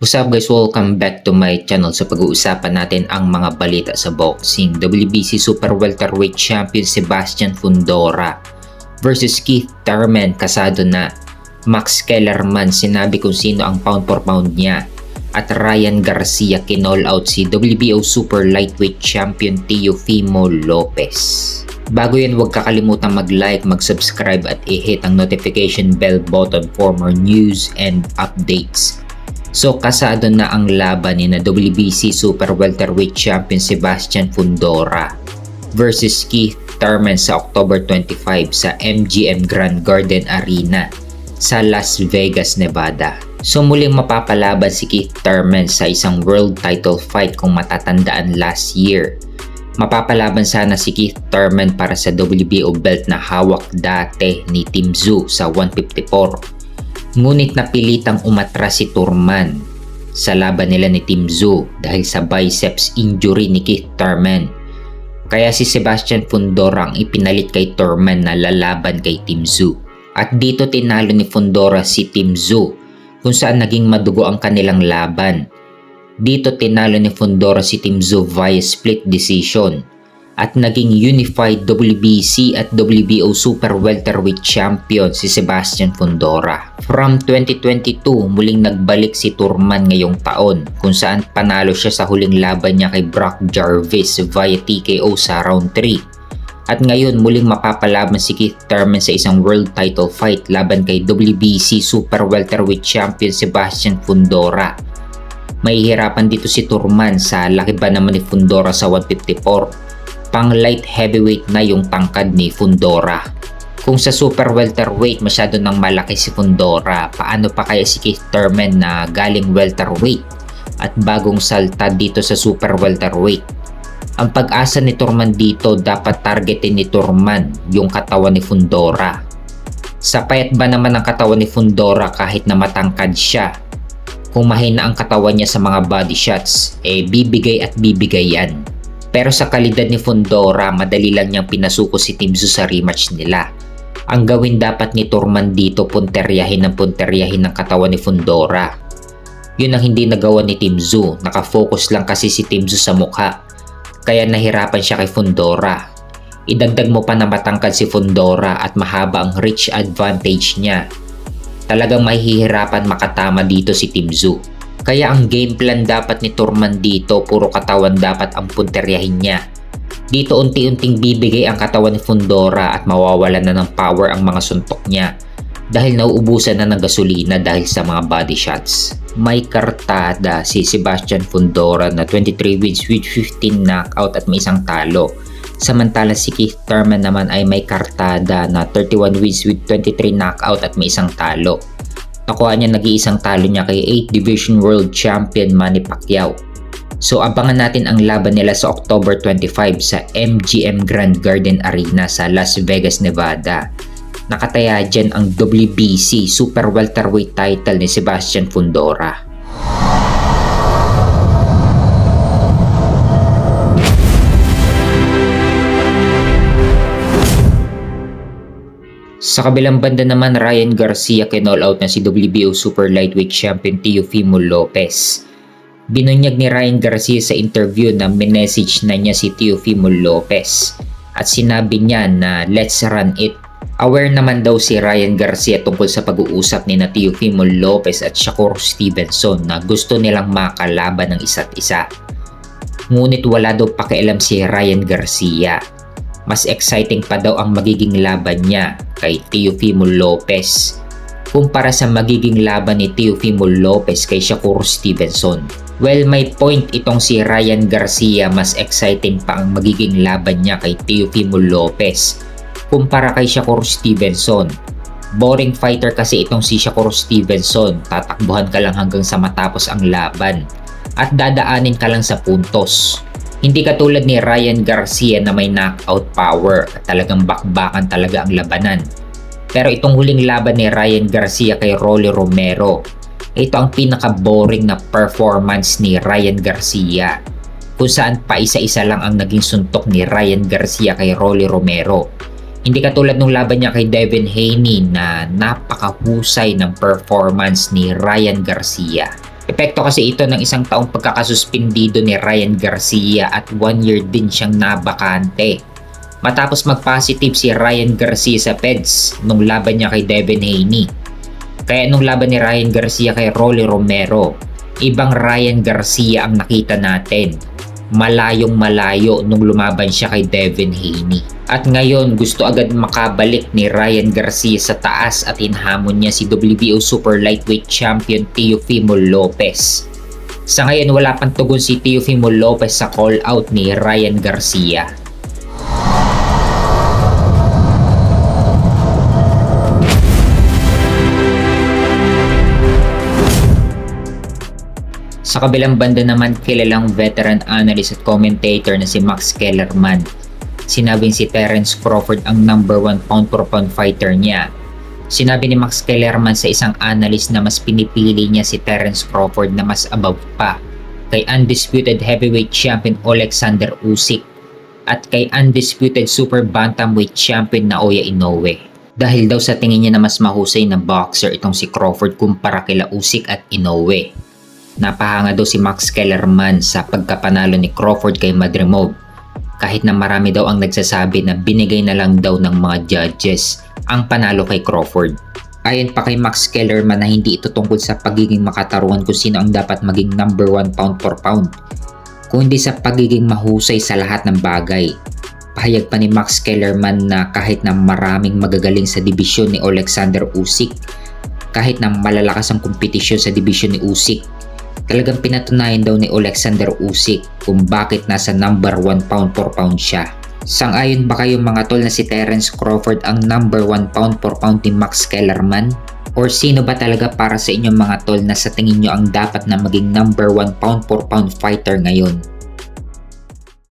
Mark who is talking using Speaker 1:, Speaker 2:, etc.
Speaker 1: What's up guys? Welcome back to my channel. Sa pag-uusapan natin ang mga balita sa boxing. WBC Super Welterweight Champion Sebastian Fundora versus Keith Thurman, kasado na. Max Kellerman, sinabi kung sino ang pound for pound niya. At Ryan Garcia, kinall out si WBO Super Lightweight Champion Teofimo Lopez. Bago yan, huwag kakalimutan mag-like, mag-subscribe at i-hit ang notification bell button for more news and updates. So kasado na ang laban ni na WBC Super Welterweight Champion Sebastian Fundora versus Keith Thurman sa October 25 sa MGM Grand Garden Arena sa Las Vegas, Nevada. So muling mapapalaban si Keith Thurman sa isang world title fight kung matatandaan last year. Mapapalaban sana si Keith Thurman para sa WBO belt na hawak dati ni Tim Tszyu sa 154. Ngunit napilitang umatras si Thurman sa laban nila ni Tim Tszyu dahil sa biceps injury ni Keith Thurman. Kaya si Sebastian Fundora ang ipinalit kay Thurman na lalaban kay Tim Tszyu. At dito tinalo ni Fundora si Tim Tszyu kung saan naging madugo ang kanilang laban. Dito tinalo ni Fundora si Tim Tszyu via split decision at naging unified WBC at WBO Super Welterweight Champion si Sebastian Fundora. From 2022, muling nagbalik si Thurman ngayong taon kung saan panalo siya sa huling laban niya kay Brock Jarvis via TKO sa round 3. At ngayon muling mapapalaban si Keith Thurman sa isang world title fight laban kay WBC Super Welterweight Champion Sebastian Fundora. Mahihirapan dito si Thurman sa laki ba naman ni Fundora sa 154. Pang light heavyweight na yung tangkad ni Fundora. Kung sa super welterweight masyado nang malaki si Fundora, paano pa kaya si Keith Thurman na galing welterweight at bagong salta dito sa super welterweight? Ang pag-asa ni Thurman dito, dapat targetin ni Thurman yung katawan ni Fundora. Sa payat ba naman ang katawan ni Fundora kahit na matangkad siya? Kung mahina ang katawan niya sa mga body shots, bibigay at bibigay yan. Pero sa kalidad ni Fundora, madali lang niyang pinasuko si Tim Tszyu sa rematch nila. Ang gawin dapat ni Thurman dito, punteryahin ng katawan ni Fundora. Yun ang hindi nagawa ni Tim Tszyu, nakafocus lang kasi si Tim Tszyu sa mukha. Kaya nahirapan siya kay Fundora. Idagdag mo pa na matangkad si Fundora at mahaba ang reach advantage niya. Talagang mahihirapan makatama dito si Tim Tszyu. Kaya ang game plan dapat ni Thurman dito, puro katawan dapat ang punteryahin niya. Dito unti-unting bibigay ang katawan ni Fundora at mawawalan na ng power ang mga suntok niya dahil nauubusan na ng gasolina dahil sa mga body shots. May kartada si Sebastian Fundora na 23 wins with 15 knockout at may isang talo. Samantala si Keith Thurman naman ay may kartada na 31 wins with 23 knockout at may isang talo. Nakuha niya nag-iisang talo niya kay 8 Division World Champion Manny Pacquiao. So abangan natin ang laban nila sa October 25 sa MGM Grand Garden Arena sa Las Vegas, Nevada. Nakataya dyan ang WBC Super Welterweight title ni Sebastian Fundora. Sa kabilang banda naman, Ryan Garcia kinall out na si WBO Super Lightweight Champion Teofimo Lopez. Binunyag ni Ryan Garcia sa interview na minessage na niya si Teofimo Lopez at sinabi niya na let's run it. Aware naman daw si Ryan Garcia tungkol sa pag-uusap ni na Teofimo Lopez at Shakur Stevenson na gusto nilang makalaban ng isa't isa. Ngunit wala daw pakialam si Ryan Garcia. Mas exciting pa daw ang magiging laban niya kay Teofimo Lopez kumpara sa magiging laban ni Teofimo Lopez kay Shakur Stevenson. Well, may point itong si Ryan Garcia, mas exciting pa ang magiging laban niya kay Teofimo Lopez kumpara kay Shakur Stevenson. Boring fighter kasi itong si Shakur Stevenson, tatakbuhan ka lang hanggang sa matapos ang laban at dadaanin ka lang sa puntos. Hindi katulad ni Ryan Garcia na may knockout power at talagang bakbakan talaga ang labanan. Pero itong huling laban ni Ryan Garcia kay Rolly Romero, ito ang pinaka-boring na performance ni Ryan Garcia, kung saan pa isa-isa lang ang naging suntok ni Ryan Garcia kay Rolly Romero. Hindi katulad nung laban niya kay Devin Haney na napakahusay ng performance ni Ryan Garcia. Epekto kasi ito ng isang taong pagkakasuspindido ni Ryan Garcia at 1 year din siyang nabakante. Matapos mag-positive si Ryan Garcia sa PEDS nung laban niya kay Devin Haney. Kaya nung laban ni Ryan Garcia kay Rolly Romero, ibang Ryan Garcia ang nakita natin. Malayong malayo nung lumaban siya kay Devin Haney. At ngayon gusto agad makabalik ni Ryan Garcia sa taas at hinhamon niya si WBO Super Lightweight Champion Teofimo Lopez. Sa ngayon wala pang tugon si Teofimo Lopez sa call out ni Ryan Garcia. Sa kabilang banda naman, kilalang veteran analyst at commentator na si Max Kellerman. Sinabing si Terence Crawford ang number 1 pound for pound fighter niya. Sinabi ni Max Kellerman sa isang analyst na mas pinipili niya si Terence Crawford na mas above pa kay undisputed heavyweight champion Alexander Usyk at kay undisputed super bantamweight champion Naoya Inoue. Dahil daw sa tingin niya na mas mahusay na boxer itong si Crawford kumpara kila Usyk at Inoue. Napahanga daw si Max Kellerman sa pagkapanalo ni Crawford kay Madrimov, kahit na marami daw ang nagsasabi na binigay na lang daw ng mga judges ang panalo kay Crawford. Ayon pa kay Max Kellerman na hindi ito tungkol sa pagiging makataruan kung sino ang dapat maging number 1 pound for pound, kundi sa pagiging mahusay sa lahat ng bagay. Pahayag pa ni Max Kellerman na kahit na maraming magagaling sa dibisyon ni Alexander Usyk, kahit na malalakas ang kompetisyon sa dibisyon ni Usyk, talagang pinatunayan daw ni Alexander Usyk kung bakit nasa number 1 pound for pound siya. Sang-ayon ba kayo mga tol na si Terence Crawford ang number 1 pound for pound ni Max Kellerman? Or sino ba talaga para sa inyong mga tol na sa tingin nyo ang dapat na maging number 1 pound for pound fighter ngayon?